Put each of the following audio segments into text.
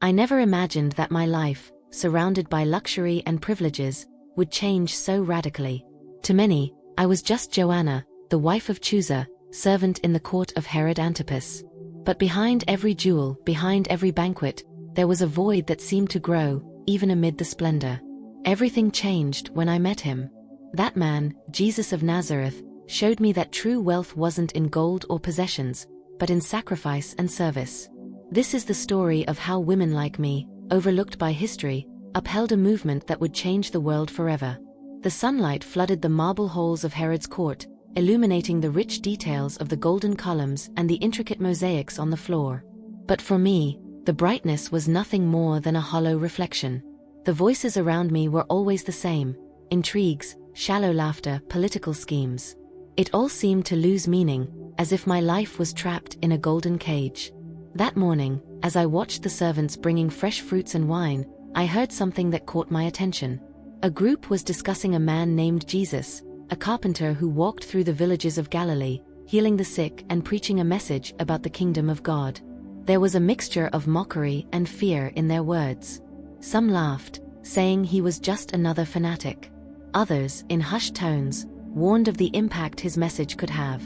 I never imagined that my life, surrounded by luxury and privileges, would change so radically. To many, I was just Joana, the wife of Chusa, servant in the court of Herod Antipas. But behind every jewel, behind every banquet, there was a void that seemed to grow, even amid the splendor. Everything changed when I met him. That man, Jesus of Nazareth, showed me that true wealth wasn't in gold or possessions, but in sacrifice and service. This is the story of how women like me, overlooked by history, upheld a movement that would change the world forever. The sunlight flooded the marble halls of Herod's court, illuminating the rich details of the golden columns and the intricate mosaics on the floor. But for me, the brightness was nothing more than a hollow reflection. The voices around me were always the same: intrigues, shallow laughter, political schemes. It all seemed to lose meaning, as if my life was trapped in a golden cage. That morning, as I watched the servants bringing fresh fruits and wine, I heard something that caught my attention. A group was discussing a man named Jesus, a carpenter who walked through the villages of Galilee, healing the sick and preaching a message about the kingdom of God. There was a mixture of mockery and fear in their words. Some laughed, saying he was just another fanatic. Others, in hushed tones, warned of the impact his message could have.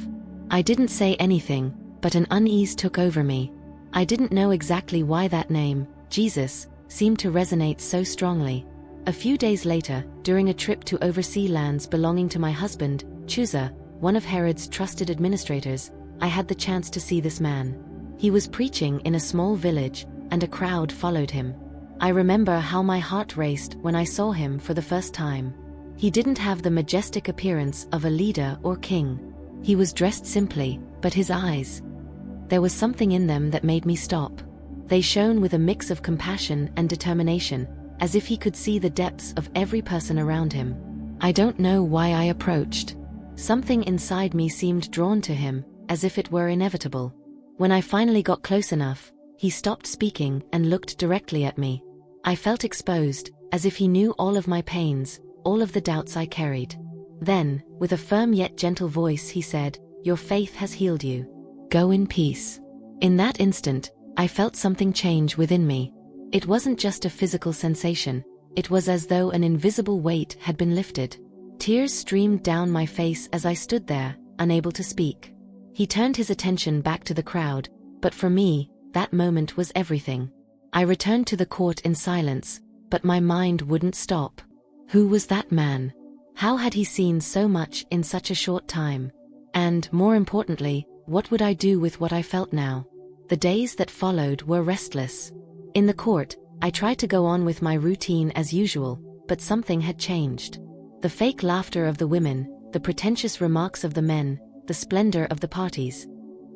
I didn't say anything, but an unease took over me. I didn't know exactly why that name, Jesus, seemed to resonate so strongly. A few days later, during a trip to oversee lands belonging to my husband, Chusa, one of Herod's trusted administrators, I had the chance to see this man. He was preaching in a small village, and a crowd followed him. I remember how my heart raced when I saw him for the first time. He didn't have the majestic appearance of a leader or king. He was dressed simply, but his eyes, there was something in them that made me stop. They shone with a mix of compassion and determination, as if he could see the depths of every person around him. I don't know why I approached. Something inside me seemed drawn to him, as if it were inevitable. When I finally got close enough, he stopped speaking and looked directly at me. I felt exposed, as if he knew all of my pains, all of the doubts I carried. Then, with a firm yet gentle voice, he said, "Your faith has healed you. Go in peace." In that instant, I felt something change within me. It wasn't just a physical sensation, it was as though an invisible weight had been lifted. Tears streamed down my face as I stood there, unable to speak. He turned his attention back to the crowd, but for me, that moment was everything. I returned to the court in silence, but my mind wouldn't stop. Who was that man? How had he seen so much in such a short time? And, more importantly, what would I do with what I felt now? The days that followed were restless. In the court, I tried to go on with my routine as usual, but something had changed. The fake laughter of the women, the pretentious remarks of the men, the splendor of the parties.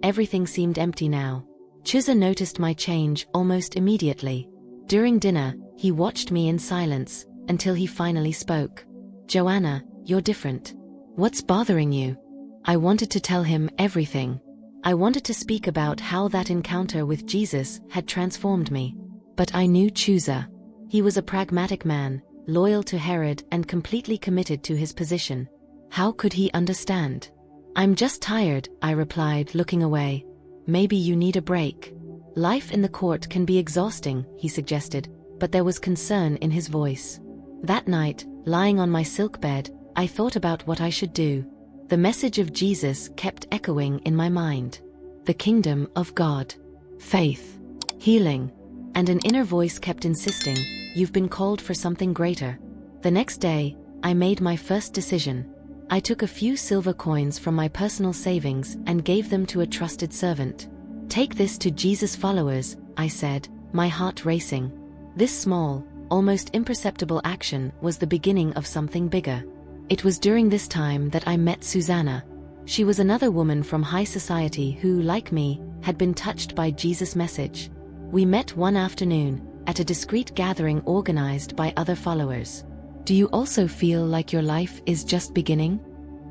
Everything seemed empty now. Chusa noticed my change almost immediately. During dinner, he watched me in silence, until he finally spoke. "Joana, you're different. What's bothering you?" I wanted to tell him everything. I wanted to speak about how that encounter with Jesus had transformed me. But I knew Chusa. He was a pragmatic man, loyal to Herod and completely committed to his position. How could he understand? "I'm just tired," I replied, looking away. "Maybe you need a break." "Life in the court can be exhausting," he suggested, but there was concern in his voice. That night, lying on my silk bed, I thought about what I should do. The message of Jesus kept echoing in my mind. The kingdom of God. Faith. Healing. And an inner voice kept insisting, "You've been called for something greater." The next day, I made my first decision. I took a few silver coins from my personal savings and gave them to a trusted servant. "Take this to Jesus' followers," I said, my heart racing. This small, almost imperceptible action was the beginning of something bigger. It was during this time that I met Susanna. She was another woman from high society who, like me, had been touched by Jesus' message. We met one afternoon, at a discreet gathering organized by other followers. "Do you also feel like your life is just beginning?"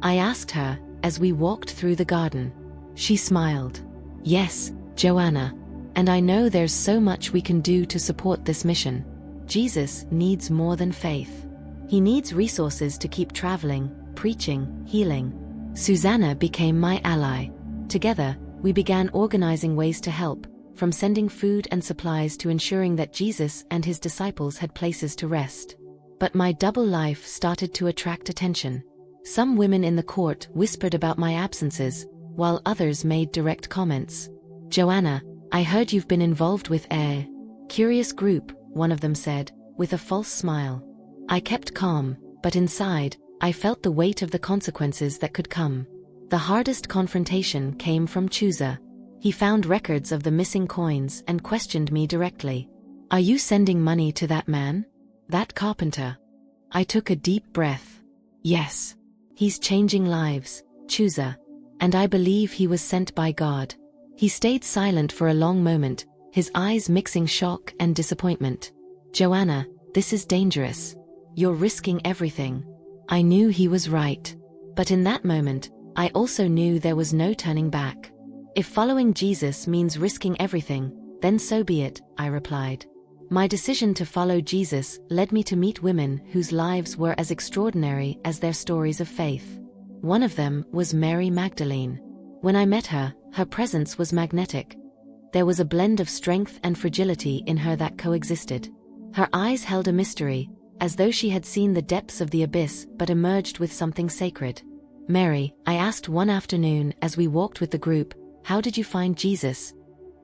I asked her, as we walked through the garden. She smiled. "Yes, Joana. And I know there's so much we can do to support this mission. Jesus needs more than faith. He needs resources to keep traveling, preaching, healing." Susanna became my ally. Together, we began organizing ways to help, from sending food and supplies to ensuring that Jesus and his disciples had places to rest. But my double life started to attract attention. Some women in the court whispered about my absences, while others made direct comments. "Joanna, I heard you've been involved with a curious group," one of them said, with a false smile. I kept calm, but inside, I felt the weight of the consequences that could come. The hardest confrontation came from Chuza. He found records of the missing coins and questioned me directly. "Are you sending money to that man? That carpenter?" I took a deep breath. "Yes. He's changing lives, Chuza. And I believe he was sent by God." He stayed silent for a long moment, his eyes mixing shock and disappointment. "Joanna, this is dangerous. You're risking everything." I knew he was right. But in that moment, I also knew there was no turning back. "If following Jesus means risking everything, then so be it," I replied. My decision to follow Jesus led me to meet women whose lives were as extraordinary as their stories of faith. One of them was Mary Magdalene. When I met her, her presence was magnetic. There was a blend of strength and fragility in her that coexisted. Her eyes held a mystery, as though she had seen the depths of the abyss but emerged with something sacred. "Mary," I asked one afternoon as we walked with the group, "how did you find Jesus?"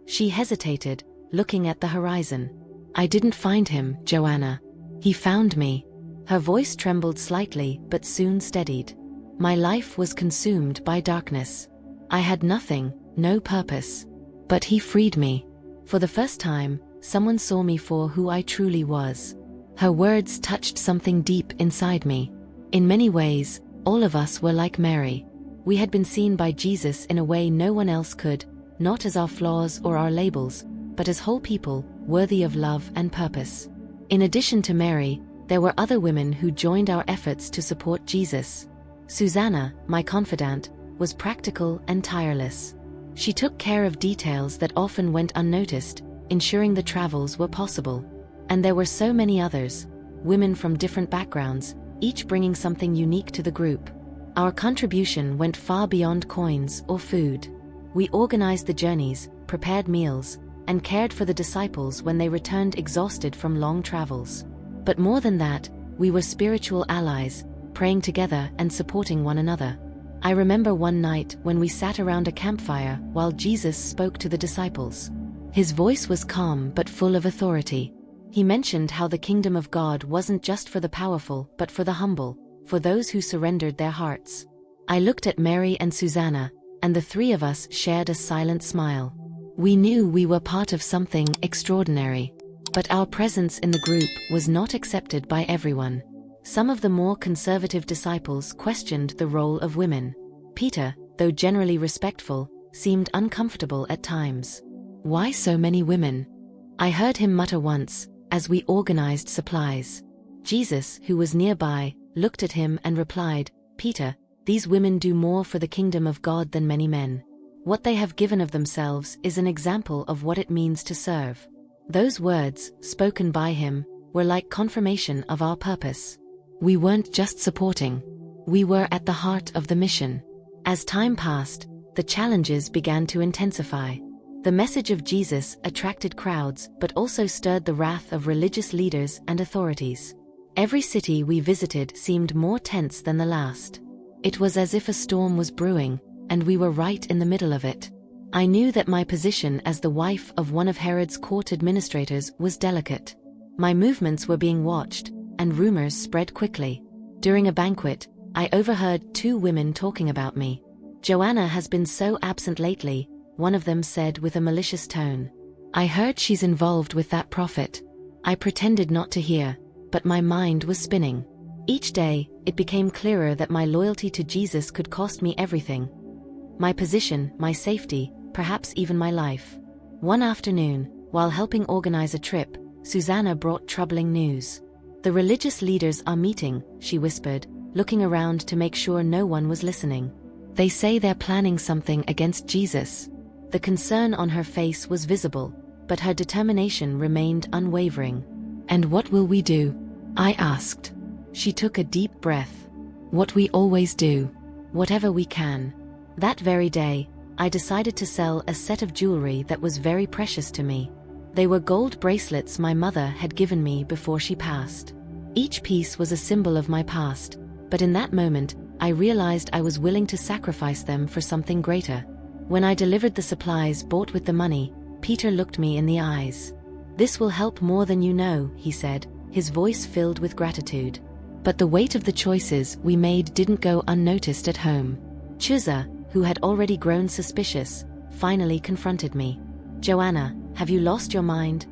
She hesitated, looking at the horizon. "I didn't find him, Joanna. He found me." Her voice trembled slightly but soon steadied. "My life was consumed by darkness. I had nothing, no purpose. But he freed me. For the first time, someone saw me for who I truly was." Her words touched something deep inside me. In many ways, all of us were like Mary. We had been seen by Jesus in a way no one else could, not as our flaws or our labels, but as whole people, worthy of love and purpose. In addition to Mary, there were other women who joined our efforts to support Jesus. Susanna, my confidant, was practical and tireless. She took care of details that often went unnoticed, ensuring the travels were possible. And there were so many others, women from different backgrounds, each bringing something unique to the group. Our contribution went far beyond coins or food. We organized the journeys, prepared meals, and cared for the disciples when they returned exhausted from long travels. But more than that, we were spiritual allies, praying together and supporting one another. I remember one night when we sat around a campfire while Jesus spoke to the disciples. His voice was calm but full of authority. He mentioned how the kingdom of God wasn't just for the powerful but for the humble, for those who surrendered their hearts. I looked at Mary and Susanna, and the three of us shared a silent smile. We knew we were part of something extraordinary. But our presence in the group was not accepted by everyone. Some of the more conservative disciples questioned the role of women. Peter, though generally respectful, seemed uncomfortable at times. "Why so many women?" I heard him mutter once, as we organized supplies. Jesus, who was nearby, looked at him and replied, "Peter, these women do more for the kingdom of God than many men. What they have given of themselves is an example of what it means to serve." Those words, spoken by him, were like confirmation of our purpose. We weren't just supporting. We were at the heart of the mission. As time passed, the challenges began to intensify. The message of Jesus attracted crowds but also stirred the wrath of religious leaders and authorities. Every city we visited seemed more tense than the last. It was as if a storm was brewing, and we were right in the middle of it. I knew that my position as the wife of one of Herod's court administrators was delicate. My movements were being watched, and rumors spread quickly. During a banquet, I overheard two women talking about me. "Joanna has been so absent lately," one of them said with a malicious tone. "I heard she's involved with that prophet." I pretended not to hear, but my mind was spinning. Each day, it became clearer that my loyalty to Jesus could cost me everything. My position, my safety, perhaps even my life. One afternoon, while helping organize a trip, Susanna brought troubling news. "The religious leaders are meeting," she whispered, looking around to make sure no one was listening. "They say they're planning something against Jesus." The concern on her face was visible, but her determination remained unwavering. "And what will we do?" I asked. She took a deep breath. "What we always do. Whatever we can." That very day, I decided to sell a set of jewelry that was very precious to me. They were gold bracelets my mother had given me before she passed. Each piece was a symbol of my past, but in that moment, I realized I was willing to sacrifice them for something greater. When I delivered the supplies bought with the money, Peter looked me in the eyes. "This will help more than you know," he said, his voice filled with gratitude. But the weight of the choices we made didn't go unnoticed at home. Chuza, who had already grown suspicious, finally confronted me. "Joanna, have you lost your mind?"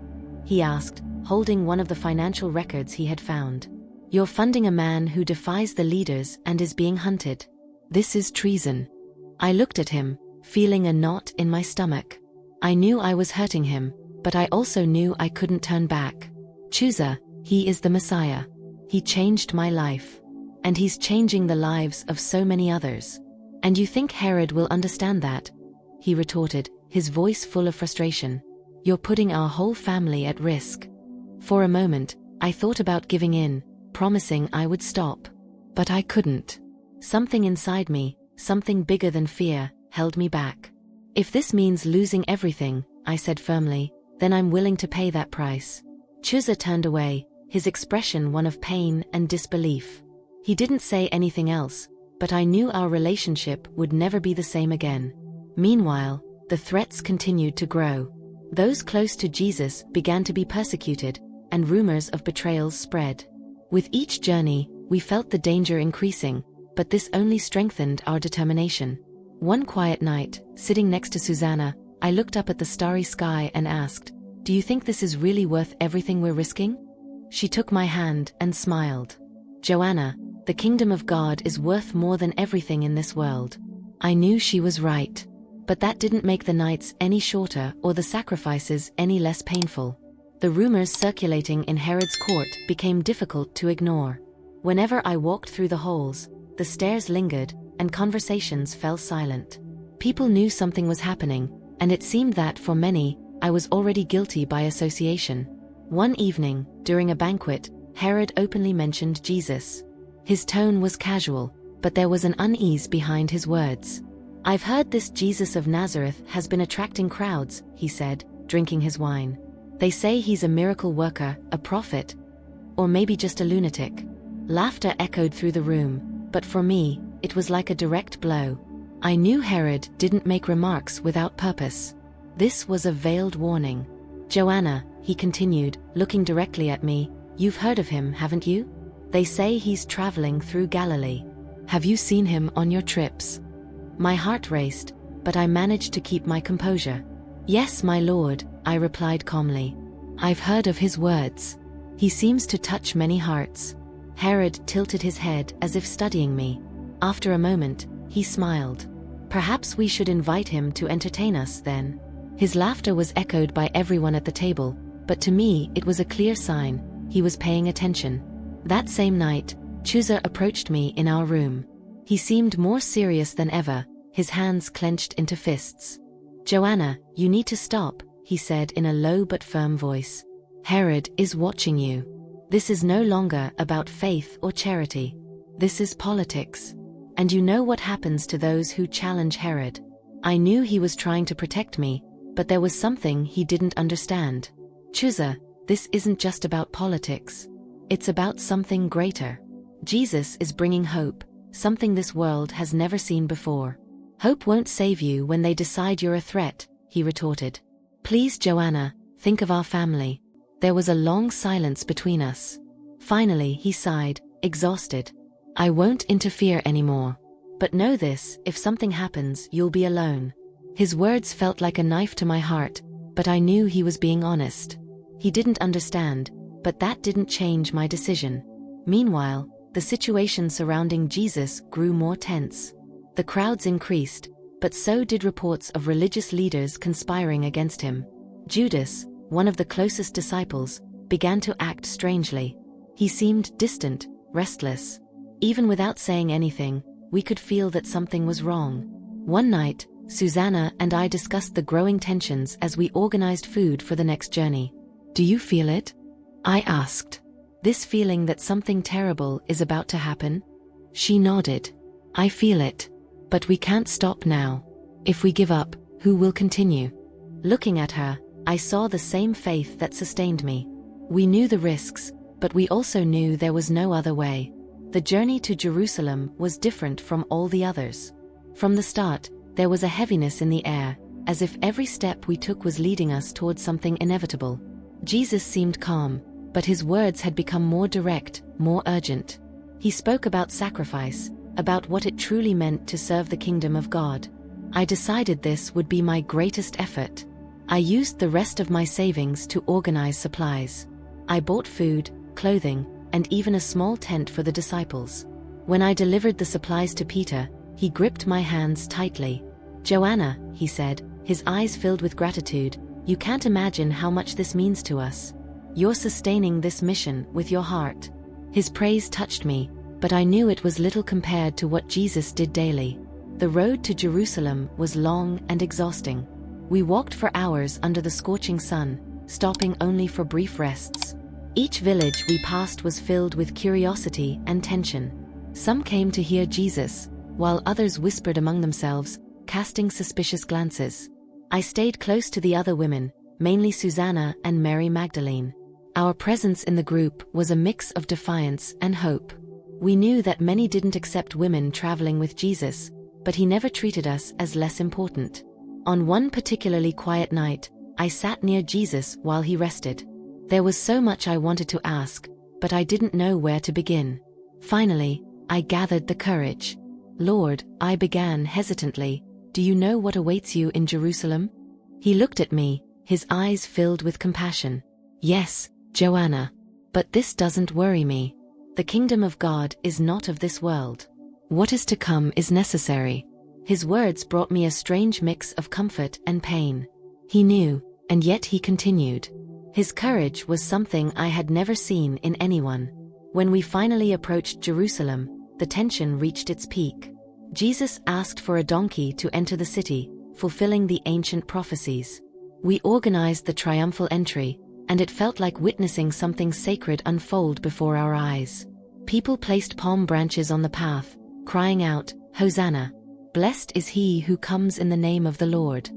he asked, holding one of the financial records he had found. "You're funding a man who defies the leaders and is being hunted. This is treason." I looked at him, feeling a knot in my stomach. I knew I was hurting him, but I also knew I couldn't turn back. "Chuza, he is the Messiah. He changed my life. And he's changing the lives of so many others. And you think Herod will understand that?" he retorted, his voice full of frustration. "You're putting our whole family at risk." For a moment, I thought about giving in, promising I would stop. But I couldn't. Something inside me, something bigger than fear, held me back. "If this means losing everything," I said firmly, "then I'm willing to pay that price." Chuza turned away, his expression one of pain and disbelief. He didn't say anything else, but I knew our relationship would never be the same again. Meanwhile, the threats continued to grow. Those close to Jesus began to be persecuted, and rumors of betrayals spread. With each journey, we felt the danger increasing, but this only strengthened our determination. One quiet night, sitting next to Susanna, I looked up at the starry sky and asked, "Do you think this is really worth everything we're risking?" She took my hand and smiled. "Joanna, the kingdom of God is worth more than everything in this world." I knew she was right. But that didn't make the nights any shorter or the sacrifices any less painful. The rumors circulating in Herod's court became difficult to ignore. Whenever I walked through the halls, the stares lingered, and conversations fell silent. People knew something was happening, and it seemed that, for many, I was already guilty by association. One evening, during a banquet, Herod openly mentioned Jesus. His tone was casual, but there was an unease behind his words. "I've heard this Jesus of Nazareth has been attracting crowds," he said, drinking his wine. "They say he's a miracle worker, a prophet, or maybe just a lunatic." Laughter echoed through the room, but for me, it was like a direct blow. I knew Herod didn't make remarks without purpose. This was a veiled warning. "Joanna," he continued, looking directly at me, "you've heard of him, haven't you? They say he's traveling through Galilee. Have you seen him on your trips?" My heart raced, but I managed to keep my composure. "Yes, my lord," I replied calmly. "I've heard of his words. He seems to touch many hearts." Herod tilted his head as if studying me. After a moment, he smiled. "Perhaps we should invite him to entertain us then." His laughter was echoed by everyone at the table, but to me it was a clear sign he was paying attention. That same night, Chuza approached me in our room. He seemed more serious than ever, his hands clenched into fists. "Joanna, you need to stop," he said in a low but firm voice. "Herod is watching you. This is no longer about faith or charity. This is politics. And you know what happens to those who challenge Herod." I knew he was trying to protect me, but there was something he didn't understand. "Chuza, this isn't just about politics. It's about something greater. Jesus is bringing hope, something this world has never seen before. Hope won't save you when they decide you're a threat," he retorted. "Please, Joanna, think of our family." There was a long silence between us. Finally, he sighed, exhausted. "I won't interfere anymore. But know this, if something happens, you'll be alone." His words felt like a knife to my heart, but I knew he was being honest. He didn't understand, but that didn't change my decision. Meanwhile, the situation surrounding Jesus grew more tense. The crowds increased, but so did reports of religious leaders conspiring against him. Judas, one of the closest disciples, began to act strangely. He seemed distant, restless. Even without saying anything, we could feel that something was wrong. One night, Susanna and I discussed the growing tensions as we organized food for the next journey. "Do you feel it?" I asked. "This feeling that something terrible is about to happen?" She nodded. "I feel it. But we can't stop now. If we give up, who will continue? Looking at her, I saw the same faith that sustained me. We knew the risks, but we also knew there was no other way. The journey to Jerusalem was different from all the others. From the start, there was a heaviness in the air, as if every step we took was leading us towards something inevitable. Jesus seemed calm, but his words had become more direct, more urgent. He spoke about sacrifice, about what it truly meant to serve the kingdom of God. I decided this would be my greatest effort. I used the rest of my savings to organize supplies. I bought food, clothing, and even a small tent for the disciples. When I delivered the supplies to Peter, he gripped my hands tightly. "Joanna," he said, his eyes filled with gratitude, "you can't imagine how much this means to us. You're sustaining this mission with your heart." His praise touched me, but I knew it was little compared to what Jesus did daily. The road to Jerusalem was long and exhausting. We walked for hours under the scorching sun, stopping only for brief rests. Each village we passed was filled with curiosity and tension. Some came to hear Jesus, while others whispered among themselves, casting suspicious glances. I stayed close to the other women, mainly Susanna and Mary Magdalene. Our presence in the group was a mix of defiance and hope. We knew that many didn't accept women traveling with Jesus, but he never treated us as less important. On one particularly quiet night, I sat near Jesus while he rested. There was so much I wanted to ask, but I didn't know where to begin. Finally, I gathered the courage. "Lord," I began hesitantly, "do you know what awaits you in Jerusalem?" He looked at me, his eyes filled with compassion. "Yes, Joanna. But this doesn't worry me. The kingdom of God is not of this world. What is to come is necessary." His words brought me a strange mix of comfort and pain. He knew, and yet he continued. His courage was something I had never seen in anyone. When we finally approached Jerusalem, the tension reached its peak. Jesus asked for a donkey to enter the city, fulfilling the ancient prophecies. We organized the triumphal entry, and it felt like witnessing something sacred unfold before our eyes. People placed palm branches on the path, crying out, "Hosanna! Blessed is he who comes in the name of the Lord."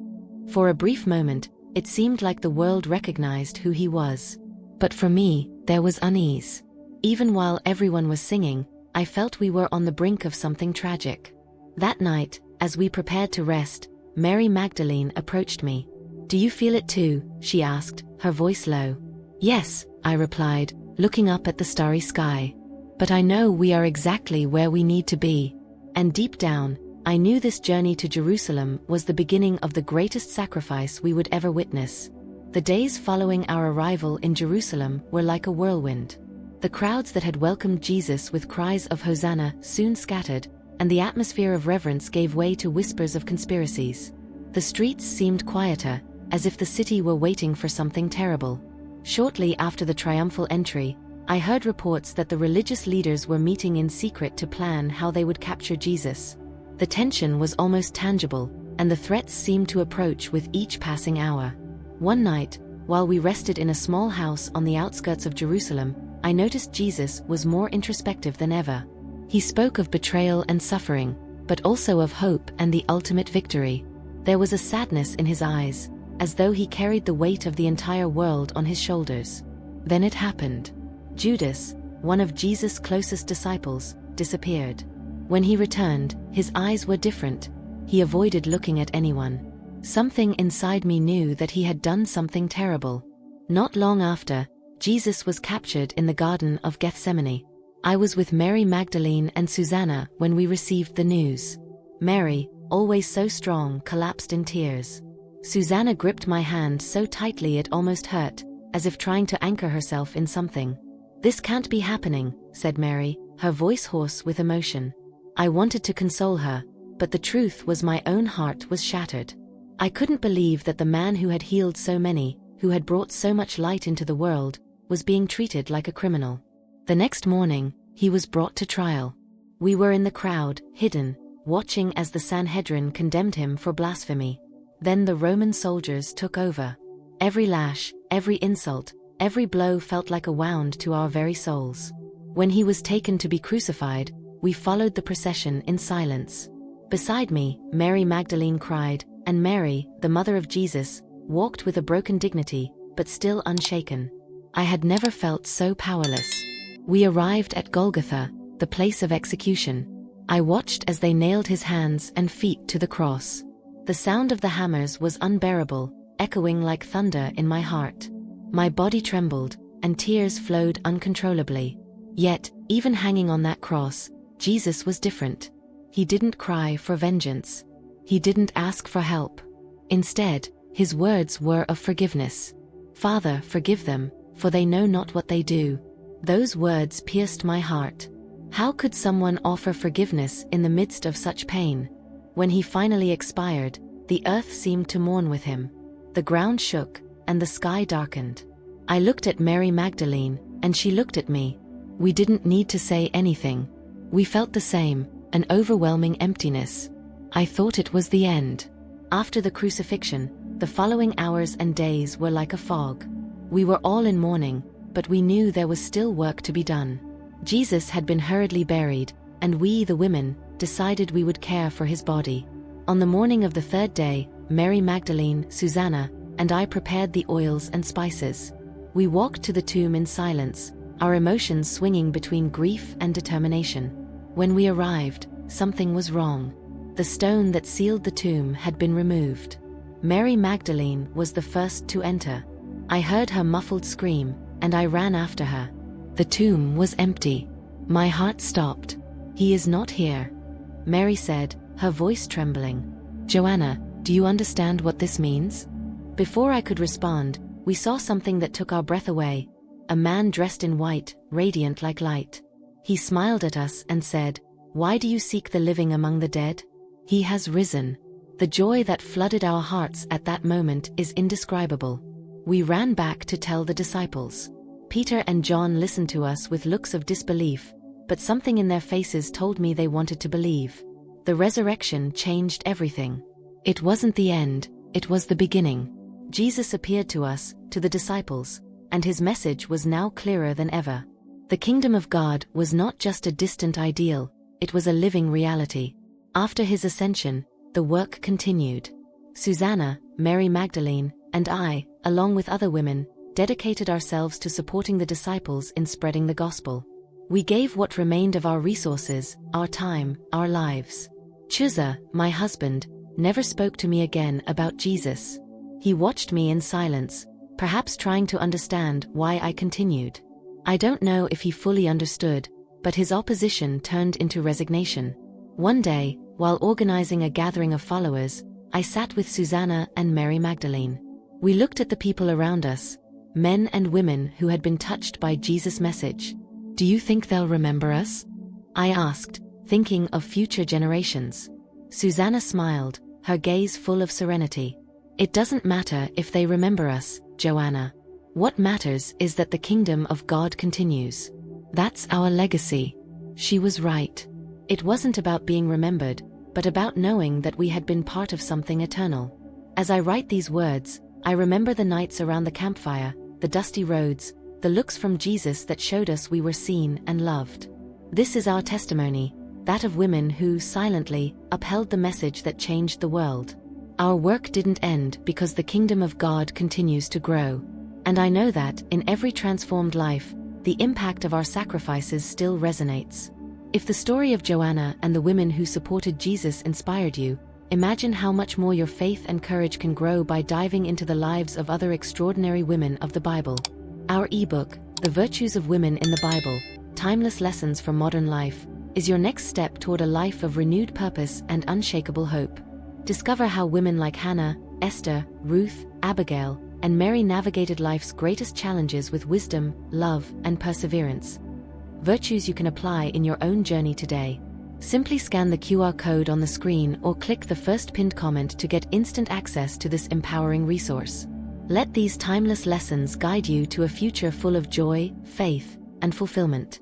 For a brief moment, it seemed like the world recognized who he was. But for me, there was unease. Even while everyone was singing, I felt we were on the brink of something tragic. That night, as we prepared to rest, Mary Magdalene approached me. "Do you feel it too?" she asked, her voice low. "Yes," I replied, looking up at the starry sky. "But I know we are exactly where we need to be." And deep down, I knew this journey to Jerusalem was the beginning of the greatest sacrifice we would ever witness. The days following our arrival in Jerusalem were like a whirlwind. The crowds that had welcomed Jesus with cries of Hosanna soon scattered, and the atmosphere of reverence gave way to whispers of conspiracies. The streets seemed quieter, as if the city were waiting for something terrible. Shortly after the triumphal entry, I heard reports that the religious leaders were meeting in secret to plan how they would capture Jesus. The tension was almost tangible, and the threats seemed to approach with each passing hour. One night, while we rested in a small house on the outskirts of Jerusalem, I noticed Jesus was more introspective than ever. He spoke of betrayal and suffering, but also of hope and the ultimate victory. There was a sadness in his eyes, as though he carried the weight of the entire world on his shoulders. Then it happened. Judas, one of Jesus' closest disciples, disappeared. When he returned, his eyes were different. He avoided looking at anyone. Something inside me knew that he had done something terrible. Not long after, Jesus was captured in the Garden of Gethsemane. I was with Mary Magdalene and Susanna when we received the news. Mary, always so strong, collapsed in tears. Susanna gripped my hand so tightly it almost hurt, as if trying to anchor herself in something. "This can't be happening," said Mary, her voice hoarse with emotion. I wanted to console her, but the truth was my own heart was shattered. I couldn't believe that the man who had healed so many, who had brought so much light into the world, was being treated like a criminal. The next morning, he was brought to trial. We were in the crowd, hidden, watching as the Sanhedrin condemned him for blasphemy. Then the Roman soldiers took over. Every lash, every insult, every blow felt like a wound to our very souls. When he was taken to be crucified, we followed the procession in silence. Beside me, Mary Magdalene cried, and Mary, the mother of Jesus, walked with a broken dignity, but still unshaken. I had never felt so powerless. We arrived at Golgotha, the place of execution. I watched as they nailed his hands and feet to the cross. The sound of the hammers was unbearable, echoing like thunder in my heart. My body trembled, and tears flowed uncontrollably. Yet, even hanging on that cross, Jesus was different. He didn't cry for vengeance. He didn't ask for help. Instead, his words were of forgiveness. "Father, forgive them, for they know not what they do." Those words pierced my heart. How could someone offer forgiveness in the midst of such pain? When he finally expired, the earth seemed to mourn with him. The ground shook, and the sky darkened. I looked at Mary Magdalene, and she looked at me. We didn't need to say anything. We felt the same, an overwhelming emptiness. I thought it was the end. After the crucifixion, the following hours and days were like a fog. We were all in mourning, but we knew there was still work to be done. Jesus had been hurriedly buried, and we, the women, decided we would care for his body. On the morning of the third day, Mary Magdalene, Susanna, and I prepared the oils and spices. We walked to the tomb in silence, our emotions swinging between grief and determination. When we arrived, something was wrong. The stone that sealed the tomb had been removed. Mary Magdalene was the first to enter. I heard her muffled scream, and I ran after her. The tomb was empty. My heart stopped. "He is not here," Mary said, her voice trembling. "Joanna, do you understand what this means?" Before I could respond, we saw something that took our breath away. A man dressed in white, radiant like light. He smiled at us and said, "Why do you seek the living among the dead? He has risen." The joy that flooded our hearts at that moment is indescribable. We ran back to tell the disciples. Peter and John listened to us with looks of disbelief, but something in their faces told me they wanted to believe. The resurrection changed everything. It wasn't the end, it was the beginning. Jesus appeared to us, to the disciples, and his message was now clearer than ever. The kingdom of God was not just a distant ideal, it was a living reality. After his ascension, the work continued. Susanna, Mary Magdalene, and I, along with other women, dedicated ourselves to supporting the disciples in spreading the gospel. We gave what remained of our resources, our time, our lives. Chuza, my husband, never spoke to me again about Jesus. He watched me in silence, perhaps trying to understand why I continued. I don't know if he fully understood, but his opposition turned into resignation. One day, while organizing a gathering of followers, I sat with Susanna and Mary Magdalene. We looked at the people around us, men and women who had been touched by Jesus' message. "Do you think they'll remember us?" I asked, thinking of future generations. Susanna smiled, her gaze full of serenity. "It doesn't matter if they remember us, Joanna. What matters is that the kingdom of God continues. That's our legacy." She was right. It wasn't about being remembered, but about knowing that we had been part of something eternal. As I write these words, I remember the nights around the campfire, the dusty roads, the looks from Jesus that showed us we were seen and loved. This is our testimony, that of women who, silently, upheld the message that changed the world. Our work didn't end because the kingdom of God continues to grow. And I know that, in every transformed life, the impact of our sacrifices still resonates. If the story of Joanna and the women who supported Jesus inspired you, imagine how much more your faith and courage can grow by diving into the lives of other extraordinary women of the Bible. Our ebook, The Virtues of Women in the Bible, Timeless Lessons from Modern Life, is your next step toward a life of renewed purpose and unshakable hope. Discover how women like Hannah, Esther, Ruth, Abigail, and Mary navigated life's greatest challenges with wisdom, love, and perseverance. Virtues you can apply in your own journey today. Simply scan the QR code on the screen or click the first pinned comment to get instant access to this empowering resource. Let these timeless lessons guide you to a future full of joy, faith, and fulfillment.